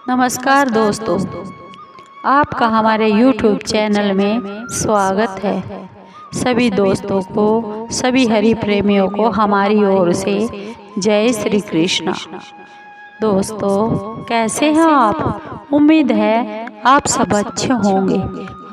नमस्कार दोस्तों, आपका हमारे YouTube चैनल में स्वागत है। सभी दोस्तों को, सभी हरि प्रेमियों को हमारी ओर से जय श्री कृष्ण। दोस्तों, कैसे हैं आप? उम्मीद है आप सब अच्छे होंगे।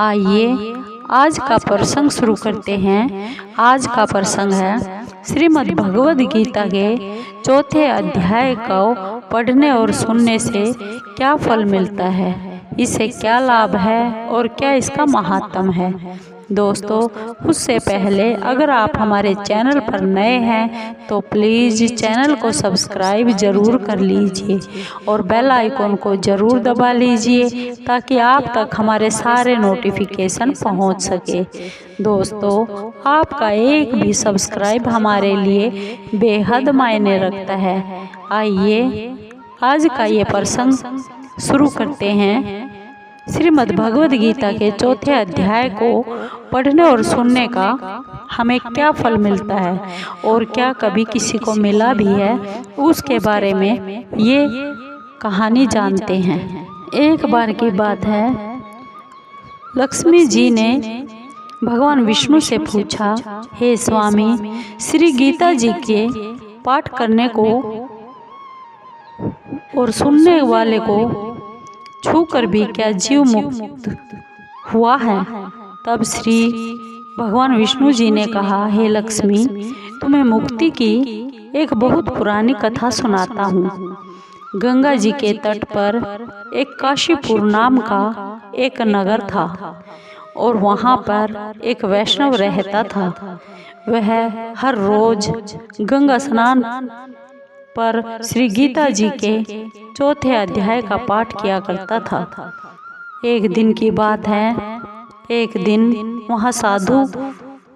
आइए आज का प्रसंग शुरू करते हैं। आज का प्रसंग है श्रीमद् भगवद गीता के चौथे अध्याय को पढ़ने और सुनने से क्या फल मिलता है, इससे क्या लाभ है और क्या इसका महात्म है। दोस्तों, उससे पहले अगर आप हमारे चैनल पर नए हैं तो प्लीज़ चैनल को सब्सक्राइब ज़रूर कर लीजिए और बेल आइकॉन को ज़रूर दबा लीजिए ताकि आप तक हमारे सारे नोटिफिकेशन पहुंच सके। दोस्तों, आपका एक भी सब्सक्राइब हमारे लिए बेहद मायने रखता है। आइए आज का ये प्रसंग शुरू करते हैं। श्रीमद् भगवद गीता के चौथे अध्याय को पढ़ने और सुनने का हमें क्या फल मिलता है और क्या कभी किसी को मिला भी है, उसके बारे में ये कहानी जानते हैं। एक बार की बात है, लक्ष्मी जी ने भगवान विष्णु से पूछा, हे स्वामी, श्री गीता जी के पाठ करने को और सुनने वाले को छूकर भी क्या जीव मुक्त हुआ है? तब श्री भगवान विष्णु जी ने कहा, हे लक्ष्मी, तुम्हें मुक्ति की एक बहुत पुरानी कथा सुनाता हूँ। गंगा जी के तट पर एक काशीपुर नाम का एक नगर था और वहाँ पर एक वैष्णव रहता था। वह हर रोज गंगा स्नान पर श्री गीता जी के चौथे अध्याय का पाठ किया करता था। एक दिन की बात है, एक दिन वहाँ साधु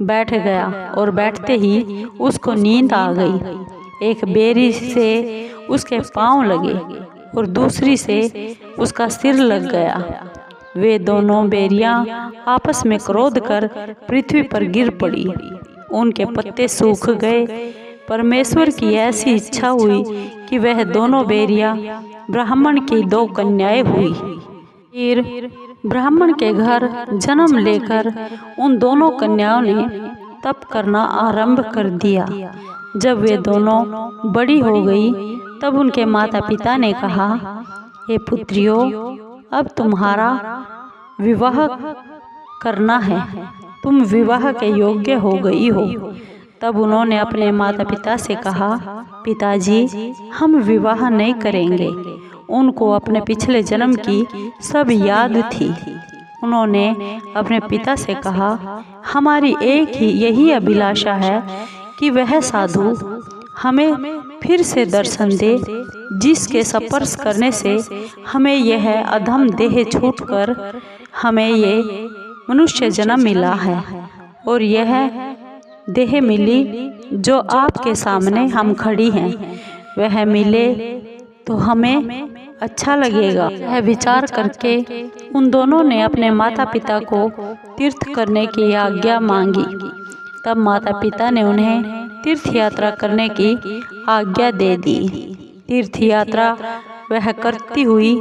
बैठ गया और बैठते ही उसको नींद आ गई। एक बेरी से उसके पांव लगे और दूसरी से उसका सिर लग गया। वे दोनों बेरियां आपस में क्रोध कर पृथ्वी पर गिर पड़ी। उनके पत्ते सूख गए। परमेश्वर की ऐसी इच्छा हुई कि वह दोनों बेरियां ब्राह्मण की दो कन्याएं हुई। फिर ब्राह्मण के घर जन्म लेकर उन दोनों कन्याओं ने तप करना आरंभ कर दिया। जब वे दोनों बड़ी हो गई तब उनके माता पिता ने कहा, हे पुत्रियों, अब तुम्हारा विवाह करना है, तुम विवाह के योग्य हो गई हो। तब उन्होंने अपने माता पिता से कहा, पिताजी, हम विवाह नहीं करेंगे। उनको अपने पिछले जन्म की सब याद थी। उन्होंने अपने पिता से कहा, हमारी एक ही यही अभिलाषा है कि वह साधु हमें फिर से दर्शन दे, जिसके स्पर्श करने से हमें यह अधम देह छूटकर हमें ये मनुष्य जन्म मिला है और यह देह मिली जो आपके सामने हम खड़ी हैं, वह मिले तो हमें अच्छा लगेगा। यह विचार करके उन दोनों ने अपने माता पिता को तीर्थ करने की आज्ञा मांगी। तब माता पिता ने उन्हें तीर्थ यात्रा करने की आज्ञा दे दी। तीर्थ यात्रा वह करती हुई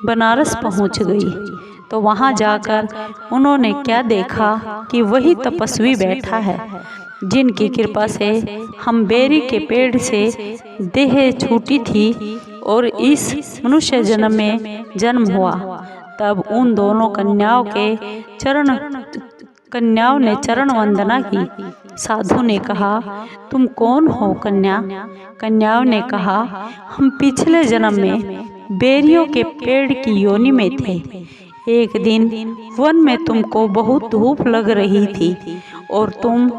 बनारस पहुंच गई तो वहां जाकर उन्होंने क्या देखा कि वही तपस्वी बैठा है जिनकी कृपा से हम बेरी के पेड़ से देह छूटी थी और इस मनुष्य जन्म में जन्म हुआ। तब उन दोनों कन्याओं ने चरण वंदना की। साधु ने कहा, तुम कौन हो कन्या? कन्याओं ने कहा, हम पिछले जन्म में बेरियों के पेड़ की योनि में थे। एक दिन वन में तुमको बहुत धूप लग रही थी और तुम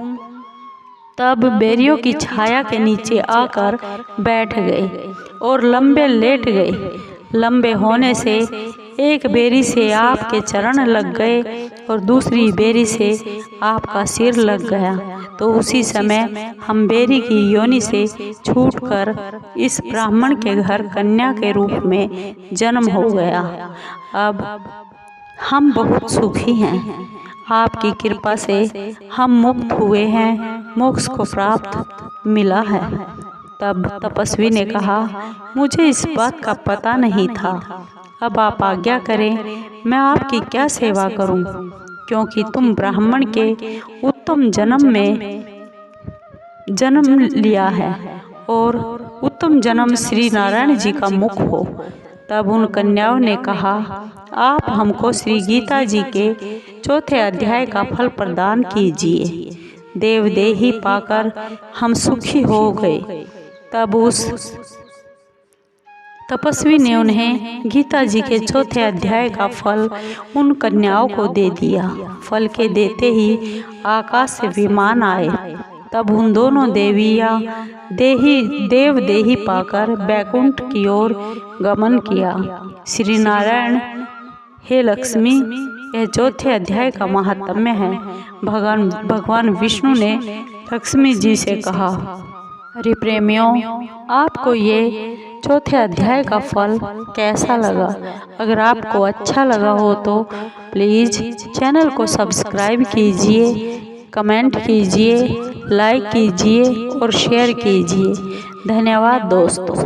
तब बेरियों की छाया के नीचे आकर बैठ गए और लंबे लेट गए। लंबे होने से एक बेरी से आपके चरण लग गए और दूसरी बेरी से आपका सिर लग गया। तो उसी समय हम बेरी की योनि से छूटकर इस ब्राह्मण के घर कन्या के रूप में जन्म हो गया। अब हम बहुत सुखी हैं। आपकी कृपा से हम मुक्त हुए हैं, मोक्ष को प्राप्त मिला है। तब तपस्वी ने कहा, मुझे इस बात का पता नहीं था। अब आप आज्ञा करें, मैं आपकी क्या सेवा करूं, क्योंकि तुम ब्राह्मण के उत्तम जन्म में जन्म लिया है और उत्तम जन्म श्री नारायण जी का मुख हो। तब उन कन्याओं ने कहा, आप हमको श्री गीता जी के 4 अध्याय का फल प्रदान कीजिए। देवदेही पाकर हम सुखी हो गए। तब उस तपस्वी ने उन्हें गीता जी के 4 अध्याय का फल उन कन्याओं को दे दिया। फल के देते ही आकाश से विमान आए। तब उन दोनों देवदेही पाकर बैकुंठ की ओर गमन किया। श्री नारायण, हे लक्ष्मी, यह 4 अध्याय का महात्म्य है। भगवान विष्णु ने लक्ष्मी जी से कहा, अरे प्रेमियों, आपको ये 4 अध्याय का फल कैसा लगा? अगर आपको अच्छा लगा हो तो प्लीज़ चैनल को सब्सक्राइब कीजिए, कमेंट कीजिए, लाइक कीजिए और शेयर कीजिए। धन्यवाद दोस्तों।